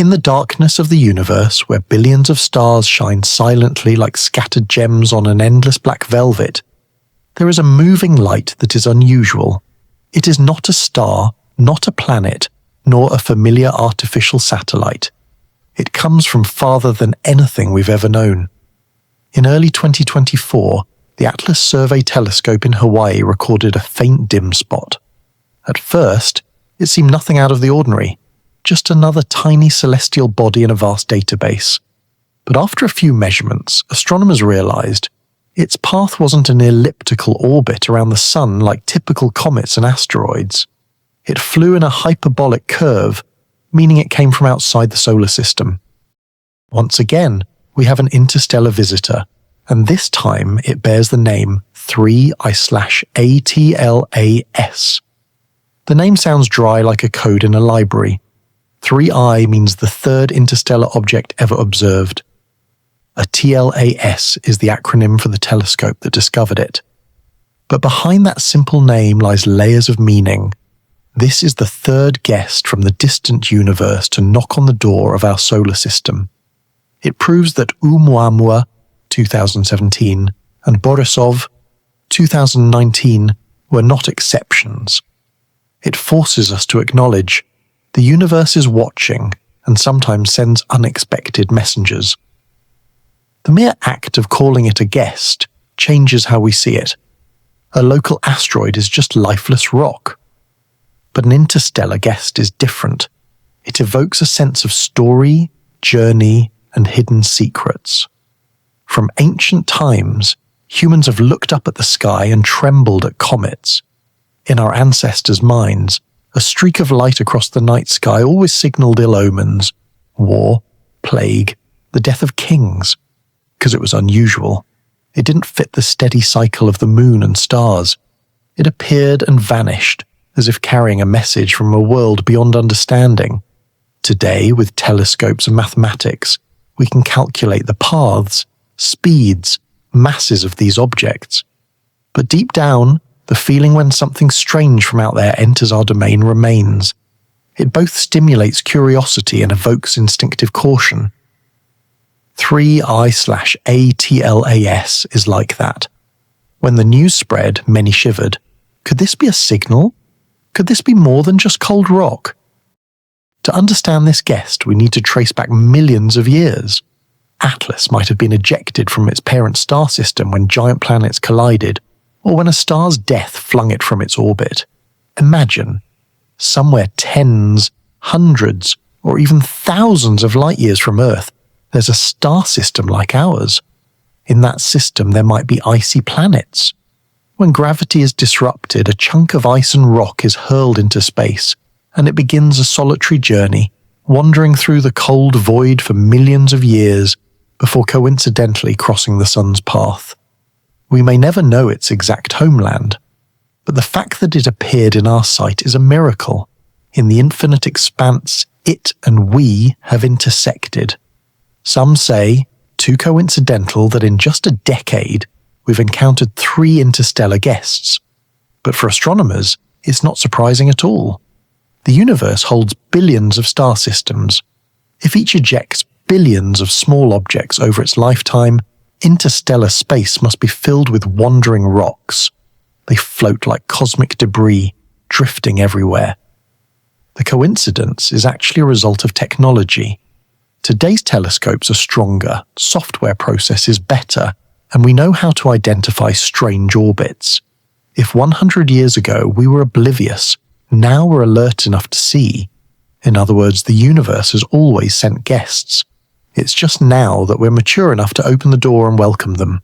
In the darkness of the universe, where billions of stars shine silently like scattered gems on an endless black velvet, there is a moving light that is unusual. It is not a star, not a planet, nor a familiar artificial satellite. It comes from farther than anything we've ever known. In early 2024, the Atlas Survey telescope in Hawaii recorded a faint dim spot. At first, it seemed nothing out of the ordinary, just another tiny celestial body in a vast database. But after a few measurements, astronomers realized its path wasn't an elliptical orbit around the sun like typical comets and asteroids. It flew in a hyperbolic curve, meaning it came from outside the solar system. Once again, we have an interstellar visitor, and this time it bears the name 3I/ATLAS. The name sounds dry like a code in a library. 3I means the third interstellar object ever observed. A TLAS is the acronym for the telescope that discovered it. But behind that simple name lies layers of meaning. This is the third guest from the distant universe to knock on the door of our solar system. It proves that Oumuamua, 2017, and Borisov, 2019, were not exceptions. It forces us to acknowledge the universe is watching and sometimes sends unexpected messengers. The mere act of calling it a guest changes how we see it. A local asteroid is just lifeless rock. But an interstellar guest is different. It evokes a sense of story, journey, and hidden secrets. From ancient times, humans have looked up at the sky and trembled at comets. In our ancestors' minds, a streak of light across the night sky always signaled ill omens, war, plague, the death of kings. Because it was unusual. It didn't fit the steady cycle of the moon and stars. It appeared and vanished, as if carrying a message from a world beyond understanding. Today, with telescopes and mathematics, we can calculate the paths, speeds, masses of these objects. But deep down, the feeling when something strange from out there enters our domain remains. It both stimulates curiosity and evokes instinctive caution. 3I/ATLAS is like that. When the news spread, many shivered. Could this be a signal? Could this be more than just cold rock? To understand this guest, we need to trace back millions of years. Atlas might have been ejected from its parent star system when giant planets collided, or when a star's death flung it from its orbit. Imagine, somewhere tens, hundreds, or even thousands of light years from Earth, there's a star system like ours. In that system, there might be icy planets. When gravity is disrupted, a chunk of ice and rock is hurled into space, and it begins a solitary journey, wandering through the cold void for millions of years before coincidentally crossing the sun's path. We may never know its exact homeland, but the fact that it appeared in our sight is a miracle. In the infinite expanse, it and we have intersected. Some say, too coincidental that in just a decade, we've encountered 3 interstellar guests. But for astronomers, it's not surprising at all. The universe holds billions of star systems. If each ejects billions of small objects over its lifetime, interstellar space must be filled with wandering rocks. They float like cosmic debris, drifting everywhere. The coincidence is actually a result of technology. Today's telescopes are stronger, software processes better, and we know how to identify strange orbits. If 100 years ago we were oblivious, now we're alert enough to see. In other words, the universe has always sent guests. It's just now that we're mature enough to open the door and welcome them.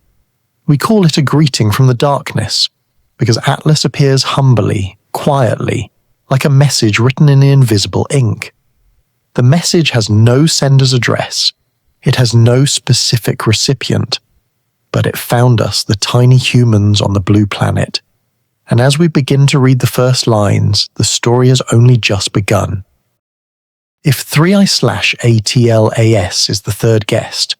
We call it a greeting from the darkness, because Atlas appears humbly, quietly, like a message written in invisible ink. The message has no sender's address. It has no specific recipient. But it found us, the tiny humans on the blue planet. And as we begin to read the first lines, the story has only just begun. If 3I/ATLAS is the third guest,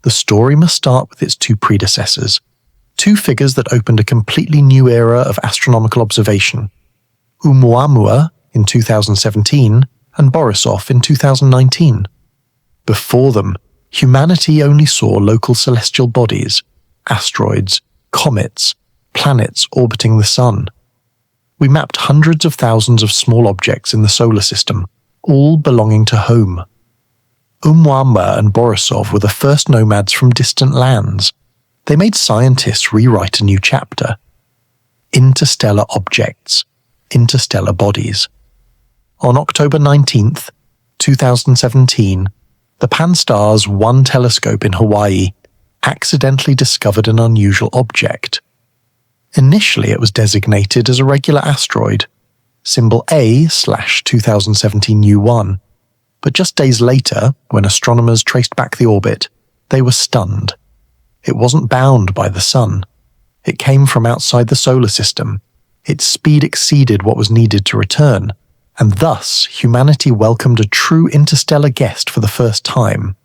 the story must start with its 2 predecessors, 2 figures that opened a completely new era of astronomical observation. Oumuamua in 2017 and Borisov in 2019. Before them, humanity only saw local celestial bodies, asteroids, comets, planets orbiting the sun. We mapped hundreds of thousands of small objects in the solar system, all belonging to home. Oumuamua and Borisov were the first nomads from distant lands. They made scientists rewrite a new chapter. Interstellar objects, interstellar bodies. On October 19th, 2017, the Pan-STARRS 1 telescope in Hawaii accidentally discovered an unusual object. Initially, it was designated as a regular asteroid, symbol A/2017 U1, but just days later, when astronomers traced back the orbit, they were stunned. It wasn't bound by the sun. It came from outside the solar system. Its speed exceeded what was needed to return, and thus humanity welcomed a true interstellar guest for the first time.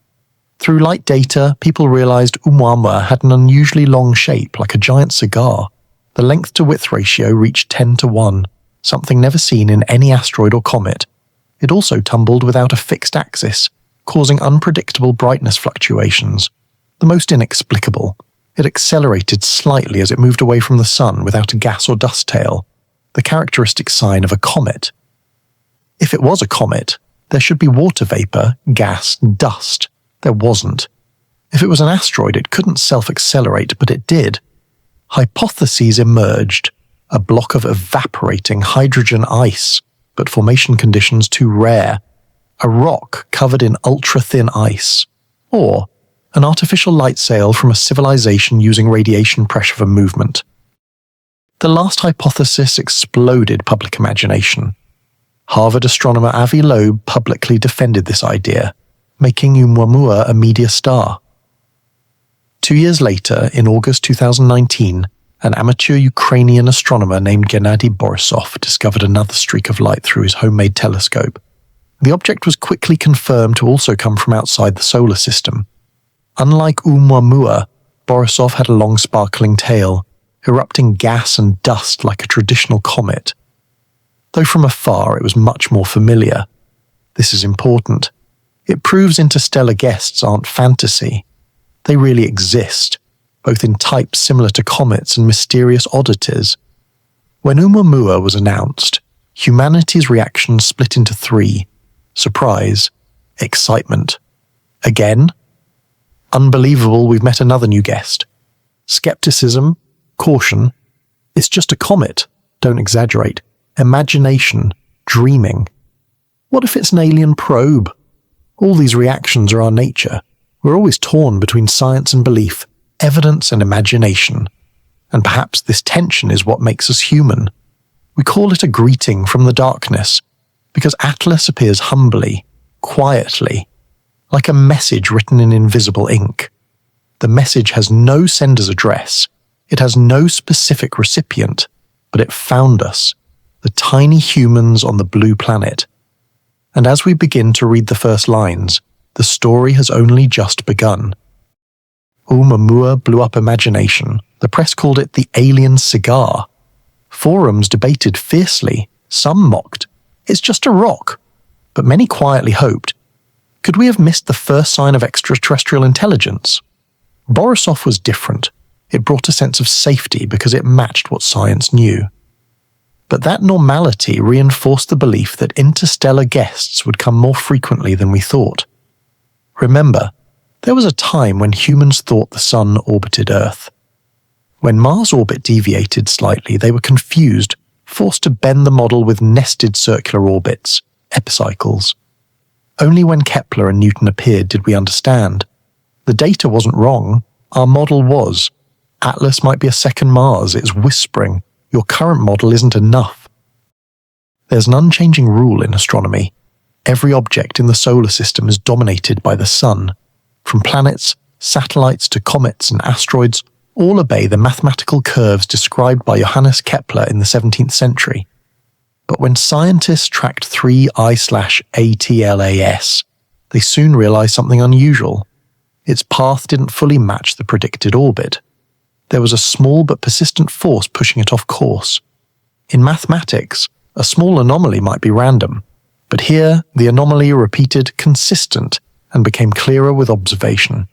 Through light data, people realized Oumuamua had an unusually long shape, like a giant cigar. The length-to-width ratio reached 10:1, something never seen in any asteroid or comet. It also tumbled without a fixed axis, causing unpredictable brightness fluctuations. The most inexplicable, it accelerated slightly as it moved away from the sun without a gas or dust tail, the characteristic sign of a comet. If it was a comet, there should be water vapor, gas, dust. There wasn't. If it was an asteroid, it couldn't self-accelerate, but it did. Hypotheses emerged, a block of evaporating hydrogen ice, but formation conditions too rare, a rock covered in ultra-thin ice, or an artificial light sail from a civilization using radiation pressure for movement. The last hypothesis exploded public imagination. Harvard astronomer Avi Loeb publicly defended this idea, making Oumuamua a media star. 2 years later, in August 2019, an amateur Ukrainian astronomer named Gennady Borisov discovered another streak of light through his homemade telescope. The object was quickly confirmed to also come from outside the solar system. Unlike Oumuamua, Borisov had a long sparkling tail, erupting gas and dust like a traditional comet. Though from afar it was much more familiar. This is important. It proves interstellar guests aren't fantasy. They really exist, both in types similar to comets and mysterious oddities. When Oumuamua was announced, humanity's reaction split into three: surprise, excitement. Again? Unbelievable, we've met another new guest. Skepticism, caution. It's just a comet, don't exaggerate. Imagination, dreaming. What if it's an alien probe? All these reactions are our nature. We're always torn between science and belief, evidence and imagination. And perhaps this tension is what makes us human. We call it a greeting from the darkness, because Atlas appears humbly, quietly, like a message written in invisible ink. The message has no sender's address. It has no specific recipient, but it found us, the tiny humans on the blue planet. And as we begin to read the first lines, the story has only just begun. Oumuamua blew up imagination. The press called it the alien cigar. Forums debated fiercely. Some mocked. It's just a rock. But many quietly hoped. Could we have missed the first sign of extraterrestrial intelligence? Borisov was different. It brought a sense of safety because it matched what science knew. But that normality reinforced the belief that interstellar guests would come more frequently than we thought. Remember, there was a time when humans thought the sun orbited Earth. When Mars' orbit deviated slightly, they were confused, forced to bend the model with nested circular orbits, epicycles. Only when Kepler and Newton appeared did we understand. The data wasn't wrong, our model was. Atlas might be a second Mars, it's whispering. Your current model isn't enough. There's an unchanging rule in astronomy. Every object in the solar system is dominated by the sun. From planets, satellites to comets and asteroids, all obey the mathematical curves described by Johannes Kepler in the 17th century. But when scientists tracked 3 I/ATLAS, they soon realized something unusual. Its path didn't fully match the predicted orbit. There was a small but persistent force pushing it off course. In mathematics, a small anomaly might be random, but here the anomaly repeated consistent, and became clearer with observation.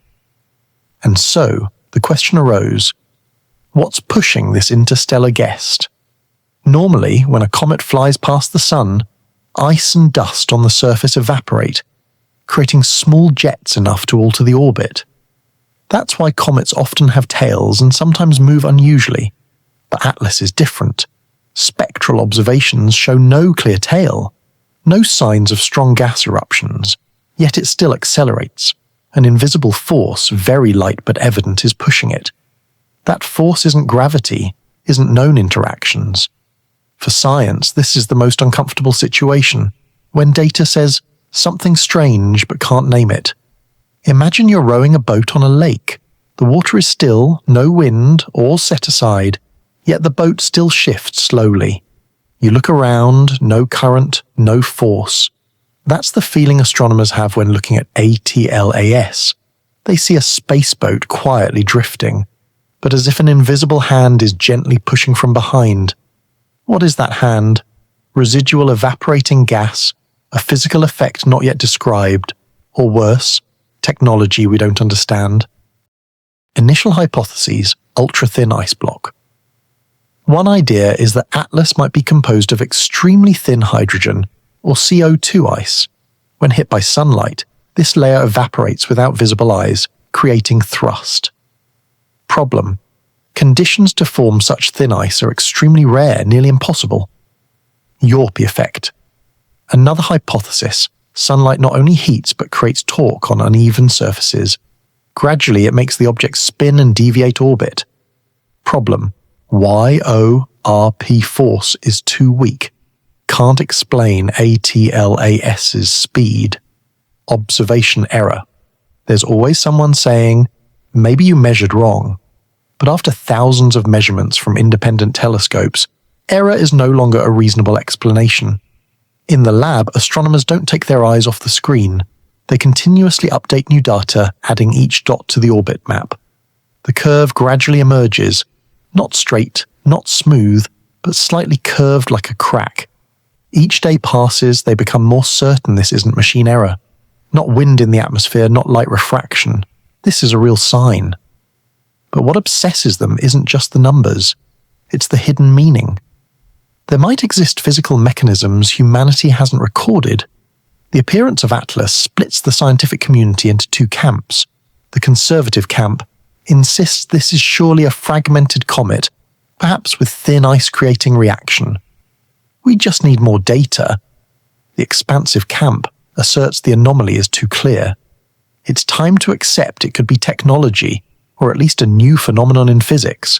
And so, the question arose, what's pushing this interstellar guest? Normally, when a comet flies past the Sun, ice and dust on the surface evaporate, creating small jets enough to alter the orbit. That's why comets often have tails and sometimes move unusually. But Atlas is different. Spectral observations show no clear tail, no signs of strong gas eruptions, yet it still accelerates. An invisible force, very light but evident, is pushing it. That force isn't gravity, isn't known interactions. For science, this is the most uncomfortable situation, when data says something strange but can't name it. Imagine you're rowing a boat on a lake. The water is still, no wind, all set aside, yet the boat still shifts slowly. You look around, no current, no force. That's the feeling astronomers have when looking at ATLAS. They see a spaceboat quietly drifting, but as if an invisible hand is gently pushing from behind. What is that hand? Residual evaporating gas, a physical effect not yet described, or worse, technology we don't understand. Initial hypotheses, ultra-thin ice block. One idea is that Atlas might be composed of extremely thin hydrogen, or CO2 ice. When hit by sunlight, this layer evaporates without visible eyes, creating thrust. Problem: conditions to form such thin ice are extremely rare, nearly impossible. Yorpe effect. Another hypothesis: sunlight not only heats but creates torque on uneven surfaces. Gradually, it makes the object spin and deviate orbit. Problem: YORP force is too weak. Can't explain ATLAS's speed. Observation error. There's always someone saying, maybe you measured wrong. But after thousands of measurements from independent telescopes, error is no longer a reasonable explanation. In the lab, astronomers don't take their eyes off the screen. They continuously update new data, adding each dot to the orbit map. The curve gradually emerges, not straight, not smooth, but slightly curved like a crack. Each day passes, they become more certain this isn't machine error. Not wind in the atmosphere, not light refraction. This is a real sign. But what obsesses them isn't just the numbers. It's the hidden meaning. There might exist physical mechanisms humanity hasn't recorded. The appearance of Atlas splits the scientific community into two camps. The conservative camp insists this is surely a fragmented comet, perhaps with thin ice-creating reaction. We just need more data. The expansive camp asserts the anomaly is too clear. It's time to accept it could be technology, or at least a new phenomenon in physics.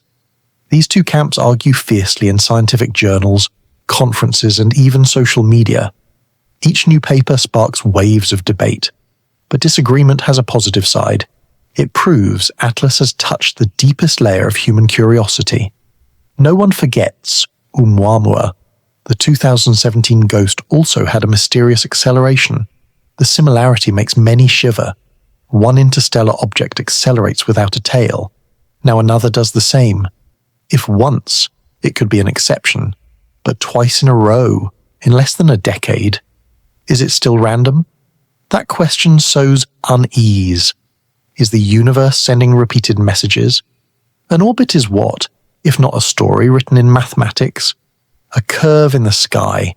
These two camps argue fiercely in scientific journals, conferences, and even social media. Each new paper sparks waves of debate. But disagreement has a positive side. It proves Atlas has touched the deepest layer of human curiosity. No one forgets Oumuamua. The 2017 ghost also had a mysterious acceleration. The similarity makes many shiver. One interstellar object accelerates without a tail. Now another does the same. If once, it could be an exception. But twice in a row, in less than a decade. Is it still random? That question sows unease. Is the universe sending repeated messages? An orbit is what, if not a story written in mathematics? A curve in the sky,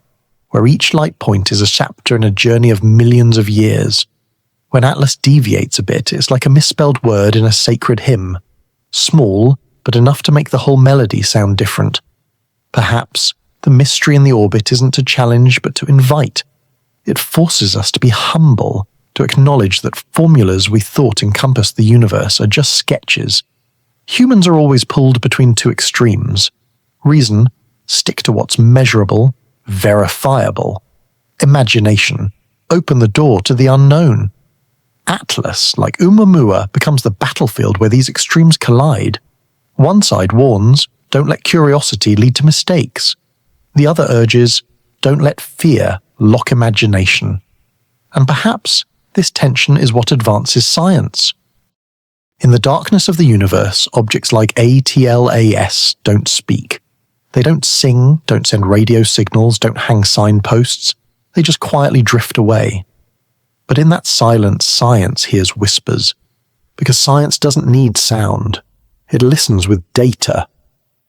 where each light point is a chapter in a journey of millions of years. When Atlas deviates a bit, it's like a misspelled word in a sacred hymn. Small, but enough to make the whole melody sound different. Perhaps the mystery in the orbit isn't to challenge, but to invite. It forces us to be humble, to acknowledge that formulas we thought encompassed the universe are just sketches. Humans are always pulled between two extremes. Reason: stick to what's measurable, verifiable. Imagination: open the door to the unknown. Atlas, like Oumuamua, becomes the battlefield where these extremes collide. One side warns, don't let curiosity lead to mistakes. The other urges, don't let fear lock imagination. And perhaps this tension is what advances science. In the darkness of the universe, objects like ATLAS don't speak. They don't sing, don't send radio signals, don't hang signposts. They just quietly drift away. But in that silence, science hears whispers, because science doesn't need sound. It listens with data.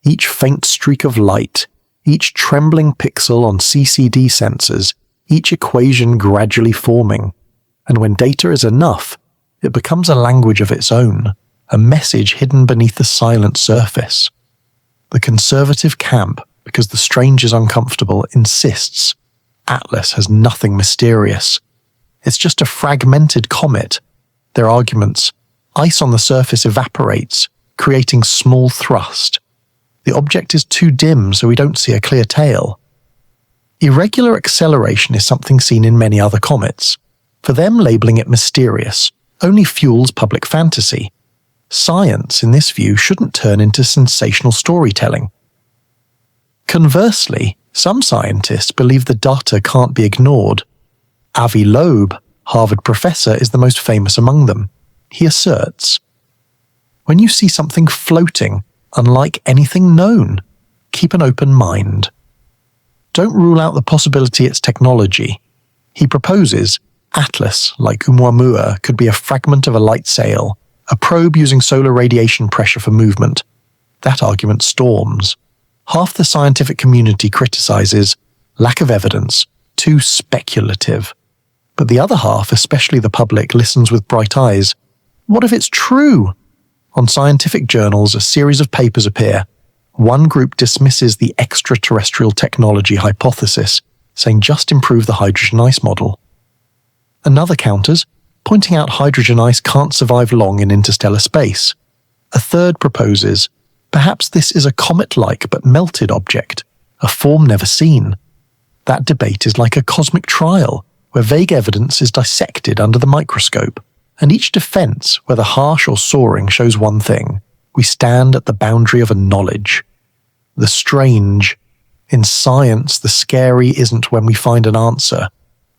Each faint streak of light, each trembling pixel on CCD sensors, each equation gradually forming. And when data is enough, it becomes a language of its own, a message hidden beneath the silent surface. The conservative camp, because the strange is uncomfortable, insists Atlas has nothing mysterious. It's just a fragmented comet. Their arguments: ice on the surface evaporates, creating small thrust. The object is too dim, so we don't see a clear tail. Irregular acceleration is something seen in many other comets. For them, labeling it mysterious only fuels public fantasy. Science, in this view, shouldn't turn into sensational storytelling. Conversely, some scientists believe the data can't be ignored. Avi Loeb, Harvard professor, is the most famous among them. He asserts, "When you see something floating, unlike anything known, keep an open mind. Don't rule out the possibility it's technology." He proposes Atlas, like Oumuamua, could be a fragment of a light sail, a probe using solar radiation pressure for movement. That argument storms. Half the scientific community criticizes lack of evidence, too speculative. But the other half, especially the public, listens with bright eyes. What if it's true? On scientific journals, a series of papers appear. One group dismisses the extraterrestrial technology hypothesis, saying just improve the hydrogen ice model. Another counters, pointing out hydrogen ice can't survive long in interstellar space. A third proposes, perhaps this is a comet-like but melted object, a form never seen. That debate is like a cosmic trial, where vague evidence is dissected under the microscope, and each defense, whether harsh or soaring, shows one thing: we stand at the boundary of a knowledge. The strange. In science, the scary isn't when we find an answer,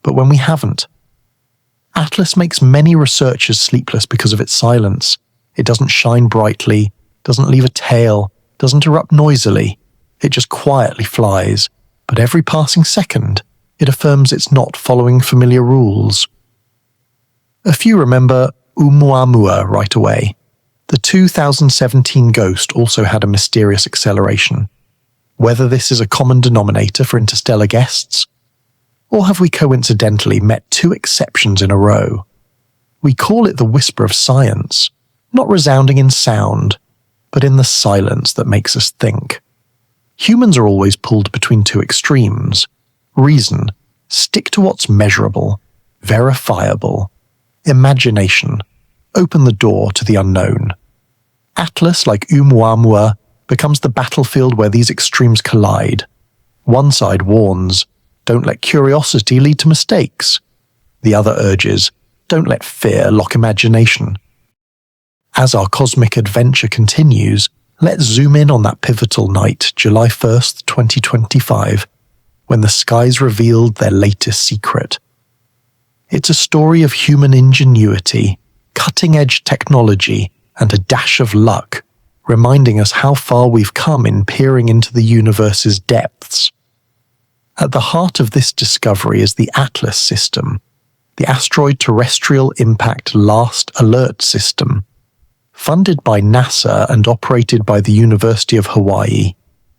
but when we haven't. Atlas makes many researchers sleepless because of its silence. It doesn't shine brightly, doesn't leave a tail, doesn't erupt noisily. It just quietly flies, but every passing second, it affirms it's not following familiar rules. A few remember Oumuamua right away. The 2017 Ghost also had a mysterious acceleration. Whether this is a common denominator for interstellar guests, or have we coincidentally met two exceptions in a row? We call it the whisper of science, not resounding in sound, but in the silence that makes us think. Humans are always pulled between two extremes. Reason, stick to what's measurable, verifiable. Imagination, open the door to the unknown. Atlas, like Oumuamua, becomes the battlefield where these extremes collide. One side warns, don't let curiosity lead to mistakes. The other urges, don't let fear lock imagination. As our cosmic adventure continues, let's zoom in on that pivotal night, July 1st, 2025, when the skies revealed their latest secret. It's a story of human ingenuity, cutting-edge technology, and a dash of luck, reminding us how far we've come in peering into the universe's depths. At the heart of this discovery is the Atlas system, the Asteroid Terrestrial Impact Last Alert System. Funded by NASA and operated by the University of Hawaii,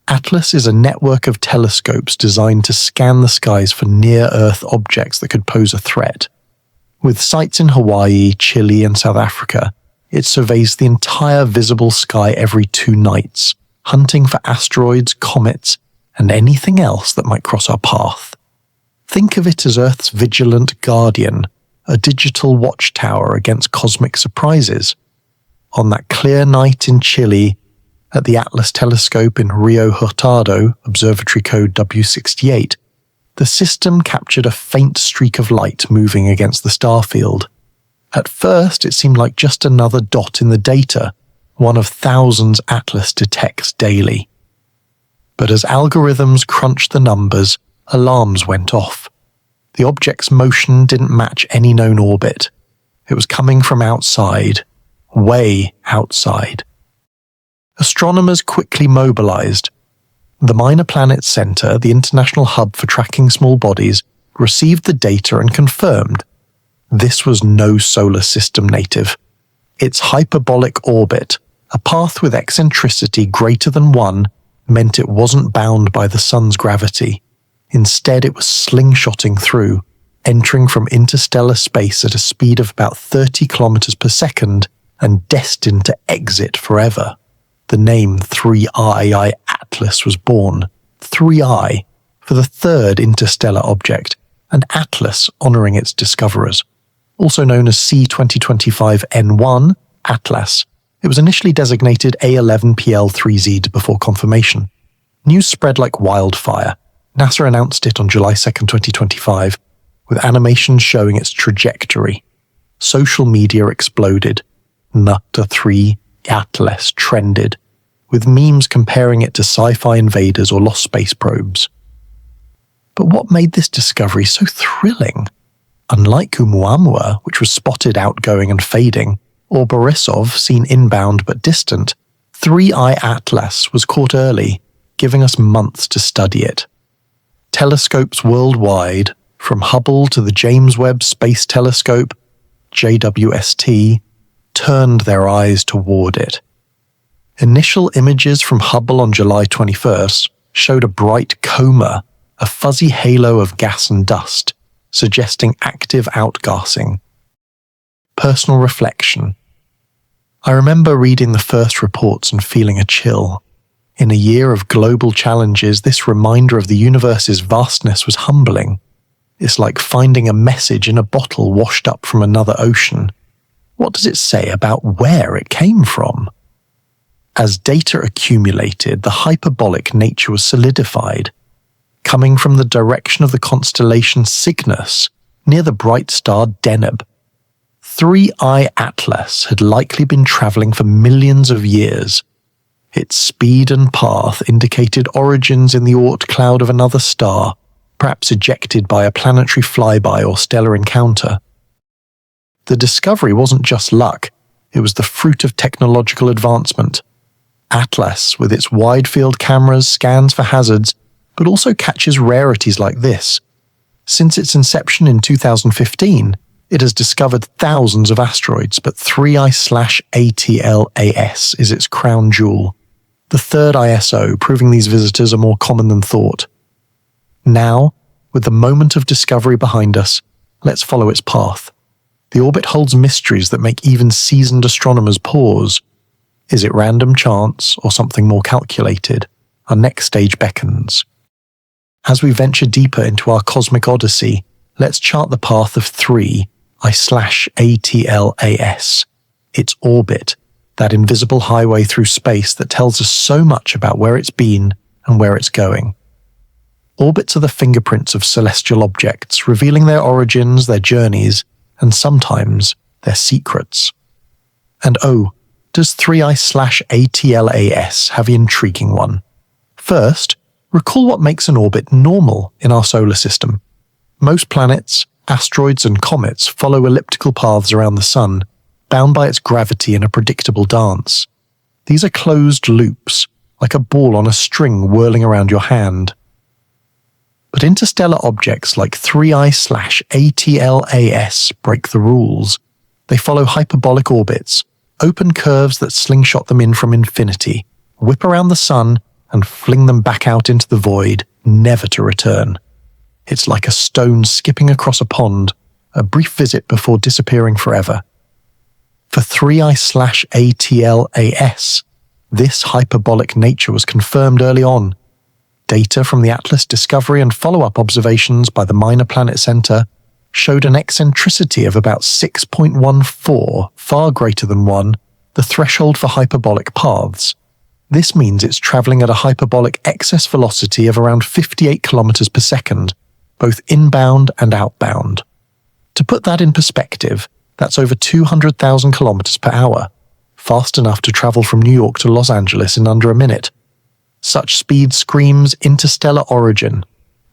Atlas is a network of telescopes designed to scan the skies for near-Earth objects that could pose a threat. With sites in Hawaii, Chile, and South Africa, it surveys the entire visible sky every 2 nights, hunting for asteroids, comets, and anything else that might cross our path. Think of it as Earth's vigilant guardian, a digital watchtower against cosmic surprises. On that clear night in Chile, at the Atlas telescope in Rio Hurtado, observatory code W68, the system captured a faint streak of light moving against the starfield. At first, it seemed like just another dot in the data, one of thousands Atlas detects daily. But as algorithms crunched the numbers, alarms went off. The object's motion didn't match any known orbit. It was coming from outside, way outside. Astronomers quickly mobilized. The Minor Planets Center, the international hub for tracking small bodies, received the data and confirmed This was no solar system native. Its hyperbolic orbit, a path with eccentricity greater than 1, meant it wasn't bound by the sun's gravity. Instead, it was slingshotting through, entering from interstellar space at a speed of about 30 kilometers per second and destined to exit forever. The name 3I Atlas was born. 3I for the third interstellar object, and Atlas honoring its discoverers. Also known as C2025N1, Atlas, it was initially designated A11PL3Z before confirmation. News spread like wildfire. NASA announced it on July 2, 2025, with animations showing its trajectory. Social media exploded. Nutta 3 Atlas trended, with memes comparing it to sci-fi invaders or lost space probes. But what made this discovery so thrilling? Unlike Oumuamua, which was spotted outgoing and fading, or Borisov, seen inbound but distant, 3I Atlas was caught early, giving us months to study it. Telescopes worldwide, from Hubble to the James Webb Space Telescope, JWST, turned their eyes toward it. Initial images from Hubble on July 21st showed a bright coma, a fuzzy halo of gas and dust, suggesting active outgassing. Personal reflection. I remember reading the first reports and feeling a chill. In a year of global challenges, this reminder of the universe's vastness was humbling. It's like finding a message in a bottle washed up from another ocean. What does it say about where it came from? As data accumulated, the hyperbolic nature was solidified, coming from the direction of the constellation Cygnus, near the bright star Deneb. 3I Atlas had likely been travelling for millions of years. Its speed and path indicated origins in the Oort cloud of another star, perhaps ejected by a planetary flyby or stellar encounter. The discovery wasn't just luck, it was the fruit of technological advancement. Atlas, with its wide-field cameras, scans for hazards, but also catches rarities like this. Since its inception in 2015, it has discovered thousands of asteroids, but 3I/ATLAS is its crown jewel, the third ISO, proving these visitors are more common than thought. Now, with the moment of discovery behind us, let's follow its path. The orbit holds mysteries that make even seasoned astronomers pause. Is it random chance or something more calculated? Our next stage beckons. As we venture deeper into our cosmic odyssey, let's chart the path of 3I/ATLAS, its orbit, that invisible highway through space that tells us so much about where it's been and where it's going. Orbits are the fingerprints of celestial objects, revealing their origins, their journeys, and sometimes their secrets. And does 3I/ATLAS have an intriguing one? First, recall what makes an orbit normal in our solar system. Most planets, asteroids, and comets follow elliptical paths around the sun, bound by its gravity in a predictable dance. These are closed loops, like a ball on a string whirling around your hand. But interstellar objects like 3I/ATLAS break the rules. They follow hyperbolic orbits, open curves that slingshot them in from infinity, whip around the sun, and fling them back out into the void, never to return. It's like a stone skipping across a pond, a brief visit before disappearing forever. For 3I/ATLAS, this hyperbolic nature was confirmed early on. Data from the Atlas discovery and follow-up observations by the Minor Planet Center showed an eccentricity of about 6.14, far greater than 1, the threshold for hyperbolic paths. This means it's traveling at a hyperbolic excess velocity of around 58 kilometers per second, both inbound and outbound. To put that in perspective, that's over 200,000 kilometers per hour, fast enough to travel from New York to Los Angeles in under a minute. Such speed screams interstellar origin.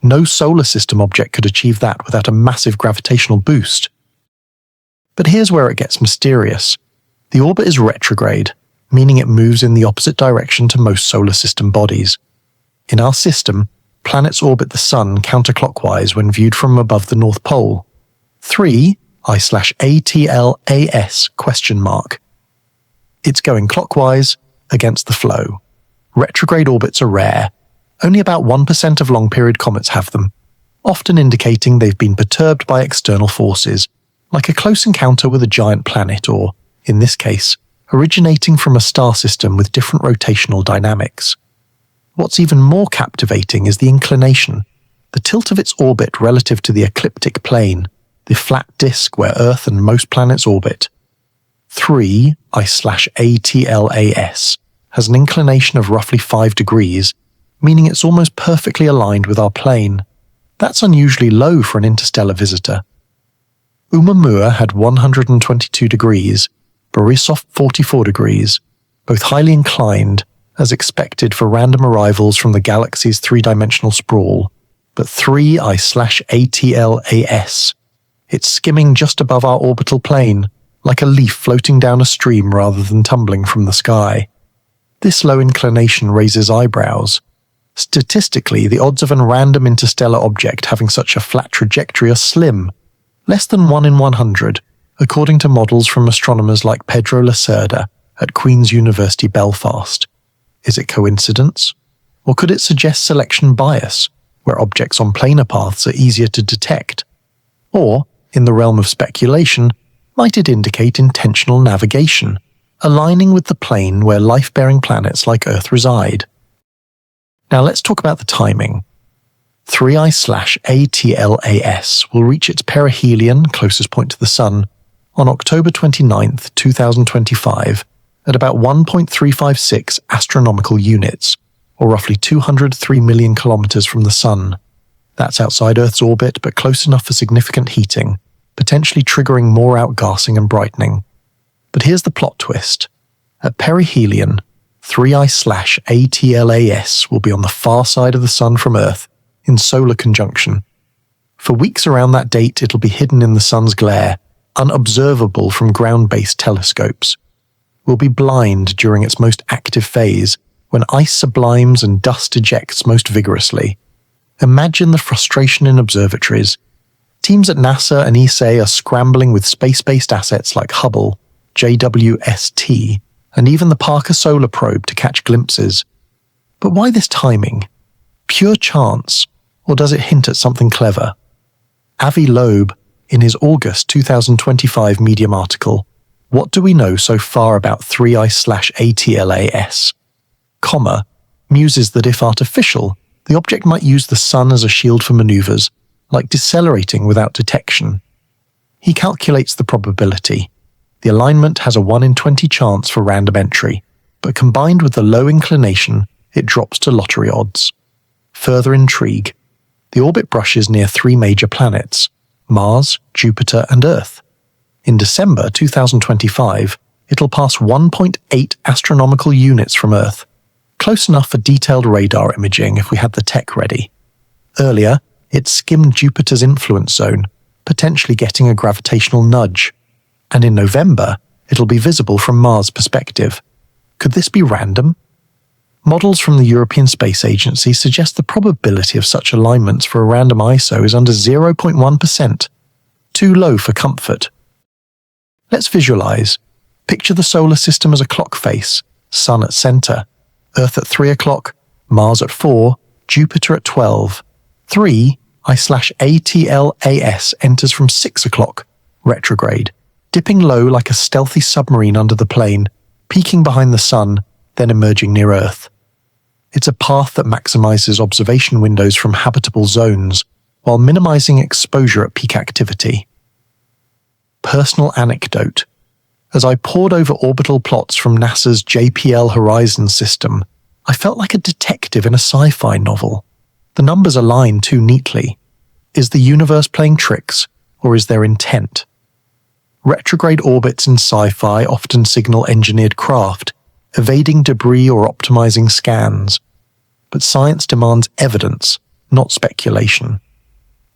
No solar system object could achieve that without a massive gravitational boost. But here's where it gets mysterious. The orbit is retrograde, meaning it moves in the opposite direction to most solar system bodies. In our system, planets orbit the Sun counterclockwise when viewed from above the North Pole. 3 3I/ATLAS ? It's going clockwise against the flow. Retrograde orbits are rare. Only about 1% of long-period comets have them, often indicating they've been perturbed by external forces, like a close encounter with a giant planet or, in this case, originating from a star system with different rotational dynamics. What's even more captivating is the inclination, the tilt of its orbit relative to the ecliptic plane, the flat disk where Earth and most planets orbit. 3I/ATLAS has an inclination of roughly 5 degrees, meaning it's almost perfectly aligned with our plane. That's unusually low for an interstellar visitor. Oumuamua had 122 degrees, Borisov 44 degrees, both highly inclined, as expected for random arrivals from the galaxy's three-dimensional sprawl. But 3I/ATLAS, it's skimming just above our orbital plane, like a leaf floating down a stream rather than tumbling from the sky. This low inclination raises eyebrows. Statistically, the odds of a random interstellar object having such a flat trajectory are slim, less than 1 in 100, according to models from astronomers like Pedro Lacerda at Queen's University Belfast. Is it coincidence? Or could it suggest selection bias, where objects on planar paths are easier to detect? Or, in the realm of speculation, might it indicate intentional navigation, aligning with the plane where life-bearing planets like Earth reside? Now let's talk about the timing. 3I/ATLAS will reach its perihelion, closest point to the Sun, on October 29, 2025, at about 1.356 astronomical units, or roughly 203 million kilometers from the Sun. That's outside Earth's orbit, but close enough for significant heating, potentially triggering more outgassing and brightening. But here's the plot twist. At perihelion, 3I/ATLAS will be on the far side of the Sun from Earth, in solar conjunction. For weeks around that date, it'll be hidden in the Sun's glare, unobservable from ground-based telescopes. We'll be blind during its most active phase, when ice sublimes and dust ejects most vigorously. Imagine the frustration in observatories. Teams at NASA and ESA are scrambling with space-based assets like Hubble, JWST, and even the Parker Solar Probe to catch glimpses. But why this timing? Pure chance, or does it hint at something clever? Avi Loeb, in his August 2025 Medium article, "What do we know so far about 3I/ATLAS?" muses that if artificial, the object might use the Sun as a shield for maneuvers, like decelerating without detection. He calculates the probability. The alignment has a 1 in 20 chance for random entry, but combined with the low inclination, it drops to lottery odds. Further intrigue. The orbit brushes near 3 major planets, Mars, Jupiter, and Earth. In December 2025, it'll pass 1.8 astronomical units from Earth, close enough for detailed radar imaging if we had the tech ready. Earlier, it skimmed Jupiter's influence zone, potentially getting a gravitational nudge. And in November, it'll be visible from Mars' perspective. Could this be random? Models from the European Space Agency suggest the probability of such alignments for a random ISO is under 0.1%, too low for comfort. Let's visualize. Picture the solar system as a clock face, Sun at center, Earth at 3 o'clock, Mars at 4, Jupiter at 12. 3I/ATLAS enters from 6 o'clock, retrograde, dipping low like a stealthy submarine under the plane, peeking behind the Sun, then emerging near Earth. It's a path that maximizes observation windows from habitable zones, while minimizing exposure at peak activity. Personal anecdote. As I pored over orbital plots from NASA's JPL Horizon system, I felt like a detective in a sci-fi novel. The numbers align too neatly. Is the universe playing tricks, or is there intent? Retrograde orbits in sci-fi often signal engineered craft, evading debris or optimizing scans. But science demands evidence, not speculation.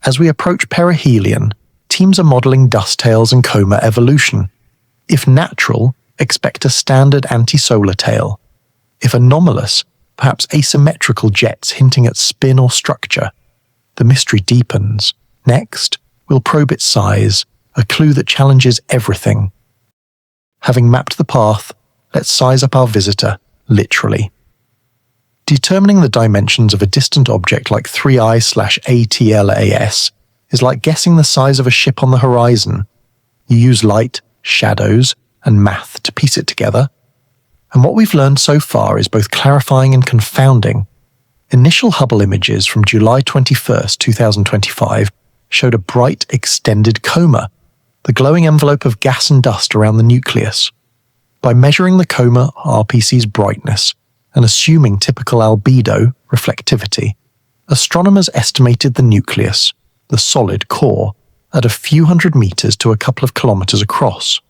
As we approach perihelion, teams are modeling dust tails and coma evolution. If natural, expect a standard anti-solar tail. If anomalous, perhaps asymmetrical jets hinting at spin or structure. The mystery deepens. Next, we'll probe its size, a clue that challenges everything. Having mapped the path, let's size up our visitor, literally. Determining the dimensions of a distant object like 3i/ATLAS is like guessing the size of a ship on the horizon. You use light, shadows, and math to piece it together. And what we've learned so far is both clarifying and confounding. Initial Hubble images from July 21st, 2025 showed a bright, extended coma, the glowing envelope of gas and dust around the nucleus. By measuring the coma RPC's brightness and assuming typical albedo, reflectivity, astronomers estimated the nucleus, the solid core, at a few hundred meters to a couple of kilometers across.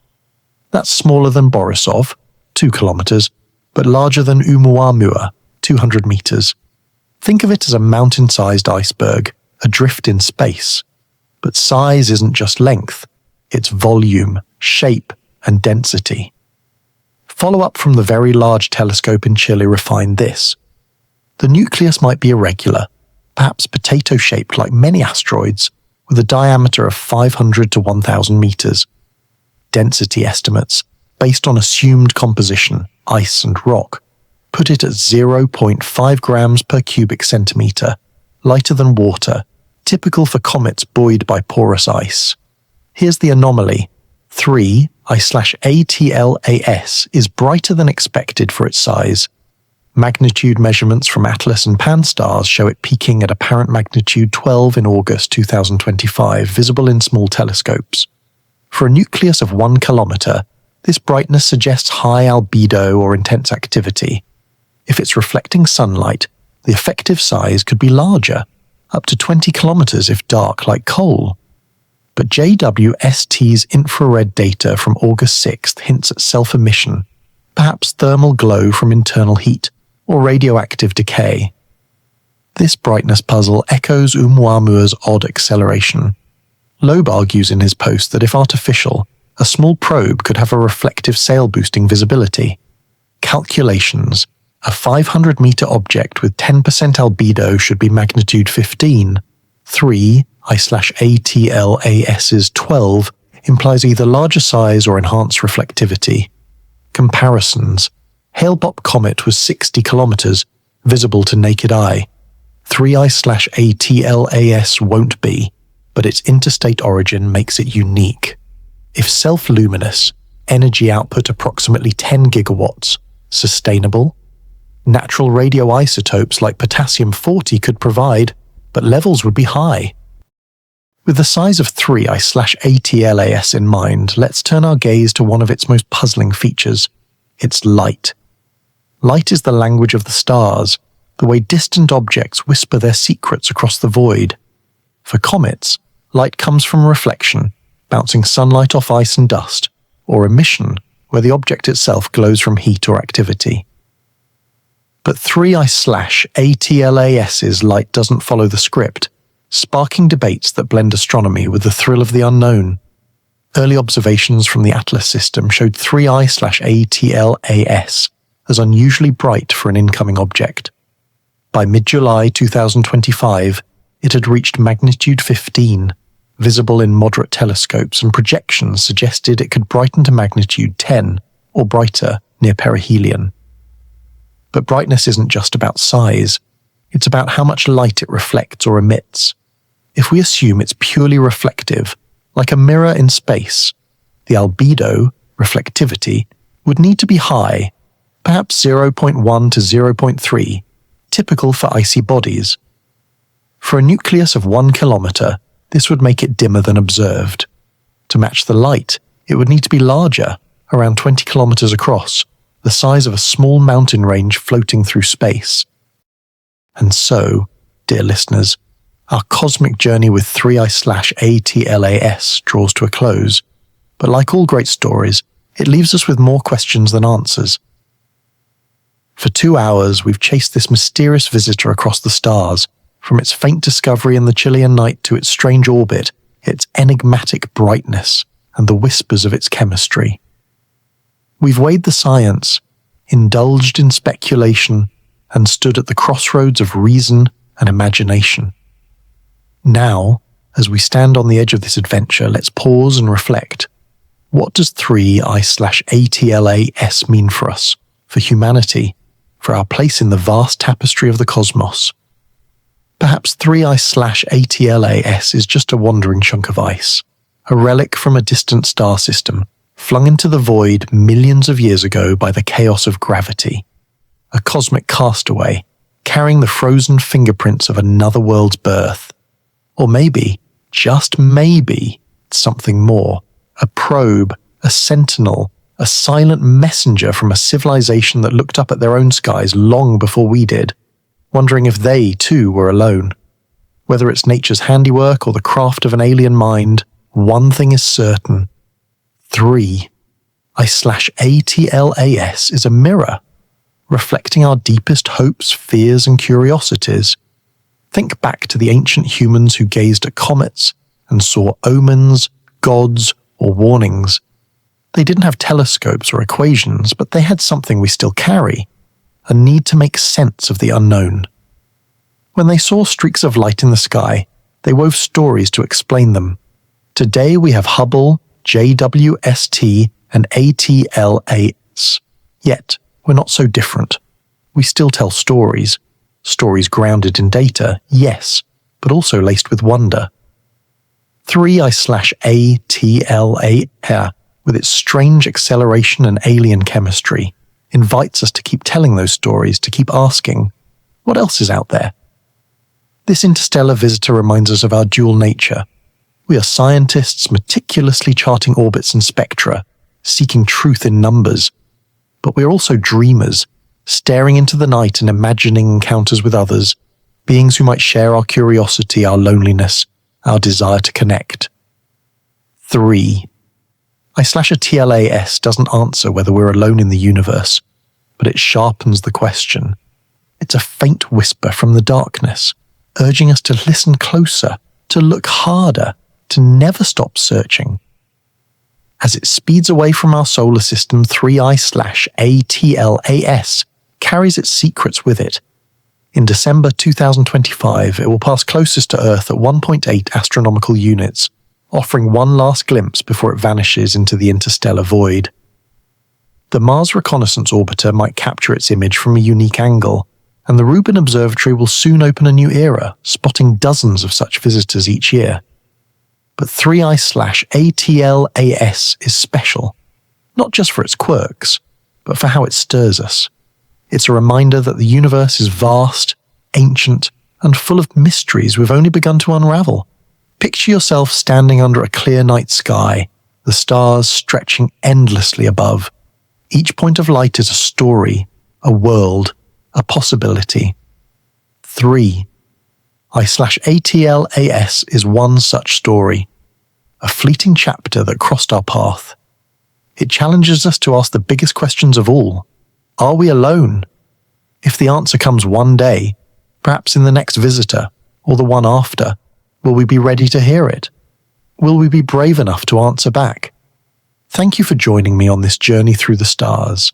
That's smaller than Borisov, 2 kilometers, but larger than Oumuamua, 200 meters. Think of it as a mountain-sized iceberg, adrift in space. But size isn't just length, it's volume, shape, and density. Follow-up from the Very Large Telescope in Chile refined this. The nucleus might be irregular, perhaps potato-shaped like many asteroids, with a diameter of 500 to 1,000 meters. Density estimates, based on assumed composition, ice and rock, put it at 0.5 grams per cubic centimeter, lighter than water, typical for comets buoyed by porous ice. Here's the anomaly. 3i/ATLAS is brighter than expected for its size. Magnitude measurements from Atlas and Pan-STARRS show it peaking at apparent magnitude 12 in August 2025, visible in small telescopes. For a nucleus of 1 kilometer, this brightness suggests high albedo or intense activity. If it's reflecting sunlight, the effective size could be larger, up to 20 kilometers if dark like coal. But JWST's infrared data from August 6th hints at self-emission, perhaps thermal glow from internal heat, or radioactive decay. This brightness puzzle echoes Oumuamua's odd acceleration. Loeb argues in his post that if artificial, a small probe could have a reflective sail-boosting visibility. Calculations: a 500-meter object with 10% albedo should be magnitude 15. 3i/ATLAS's 12 implies either larger size or enhanced reflectivity. Comparisons: Hale-Bopp comet was 60 kilometers, visible to naked eye. 3i/ATLAS won't be, but its interstate origin makes it unique. If self-luminous, energy output approximately 10 gigawatts, sustainable? Natural radioisotopes like potassium-40 could provide, but levels would be high. With the size of 3i/ATLAS in mind, let's turn our gaze to one of its most puzzling features: its light. Light is the language of the stars, the way distant objects whisper their secrets across the void. For comets, light comes from reflection, bouncing sunlight off ice and dust, or emission, where the object itself glows from heat or activity. But 3i/ATLAS's light doesn't follow the script, sparking debates that blend astronomy with the thrill of the unknown. Early observations from the Atlas system showed 3i/ATLAS as unusually bright for an incoming object. By mid-July 2025, it had reached magnitude 15, visible in moderate telescopes, and projections suggested it could brighten to magnitude 10 or brighter near perihelion. But brightness isn't just about size, it's about how much light it reflects or emits. If we assume it's purely reflective, like a mirror in space, the albedo, reflectivity, would need to be high, perhaps 0.1 to 0.3, typical for icy bodies. For a nucleus of 1 kilometer, this would make it dimmer than observed. To match the light, it would need to be larger, around 20 kilometers across, the size of a small mountain range floating through space. And so, dear listeners, our cosmic journey with 3i/ATLAS draws to a close, but like all great stories, it leaves us with more questions than answers. For 2 hours, we've chased this mysterious visitor across the stars, from its faint discovery in the Chilean night to its strange orbit, its enigmatic brightness, and the whispers of its chemistry. We've weighed the science, indulged in speculation, and stood at the crossroads of reason and imagination. Now, As we stand on the edge of this adventure, let's pause and reflect. What does 3I/ATLAS mean for us, for humanity, for our place in the vast tapestry of the cosmos? Perhaps 3I/ATLAS is just a wandering chunk of ice, a relic from a distant star system, flung into the void millions of years ago by the chaos of gravity. A cosmic castaway, carrying the frozen fingerprints of another world's birth. Or maybe, just maybe, something more. A probe, a sentinel, a silent messenger from a civilization that looked up at their own skies long before we did, wondering if they, too, were alone. Whether it's nature's handiwork or the craft of an alien mind, one thing is certain. 3I/ATLAS is a mirror, reflecting our deepest hopes, fears, and curiosities. Think back to the ancient humans who gazed at comets and saw omens, gods, or warnings. They didn't have telescopes or equations, but they had something we still carry, a need to make sense of the unknown. When they saw streaks of light in the sky, they wove stories to explain them. Today we have Hubble, JWST, and ATLAS. Yet, we're not so different. We still tell stories. Stories grounded in data, yes, but also laced with wonder. 3I/ATLAS, with its strange acceleration and alien chemistry, invites us to keep telling those stories, to keep asking, what else is out there? This interstellar visitor reminds us of our dual nature. We are scientists meticulously charting orbits and spectra, seeking truth in numbers. But we are also dreamers, staring into the night and imagining encounters with others, beings who might share our curiosity, our loneliness, our desire to connect. 3I/ATLAS doesn't answer whether we're alone in the universe, but it sharpens the question. It's a faint whisper from the darkness, urging us to listen closer, to look harder, to never stop searching. As it speeds away from our solar system, 3I/ATLAS carries its secrets with it. In December 2025, it will pass closest to Earth at 1.8 astronomical units, offering one last glimpse before it vanishes into the interstellar void. The Mars Reconnaissance Orbiter might capture its image from a unique angle, and the Rubin Observatory will soon open a new era, spotting dozens of such visitors each year. But 3I/ATLAS is special, not just for its quirks, but for how it stirs us. It's a reminder that the universe is vast, ancient, and full of mysteries we've only begun to unravel. Picture yourself standing under a clear night sky, the stars stretching endlessly above. Each point of light is a story, a world, a possibility. 3I/ATLAS is one such story, a fleeting chapter that crossed our path. It challenges us to ask the biggest questions of all. Are we alone? If the answer comes one day, perhaps in the next visitor, or the one after, will we be ready to hear it? Will we be brave enough to answer back? Thank you for joining me on this journey through the stars.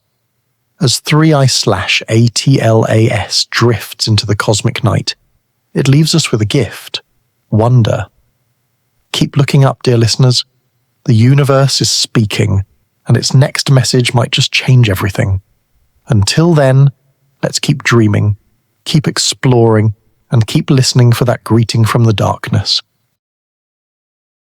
As 3I/ATLAS drifts into the cosmic night, it leaves us with a gift, wonder. Keep looking up, dear listeners. The universe is speaking, and its next message might just change everything. Until then, let's keep dreaming, keep exploring, and keep listening for that greeting from the darkness.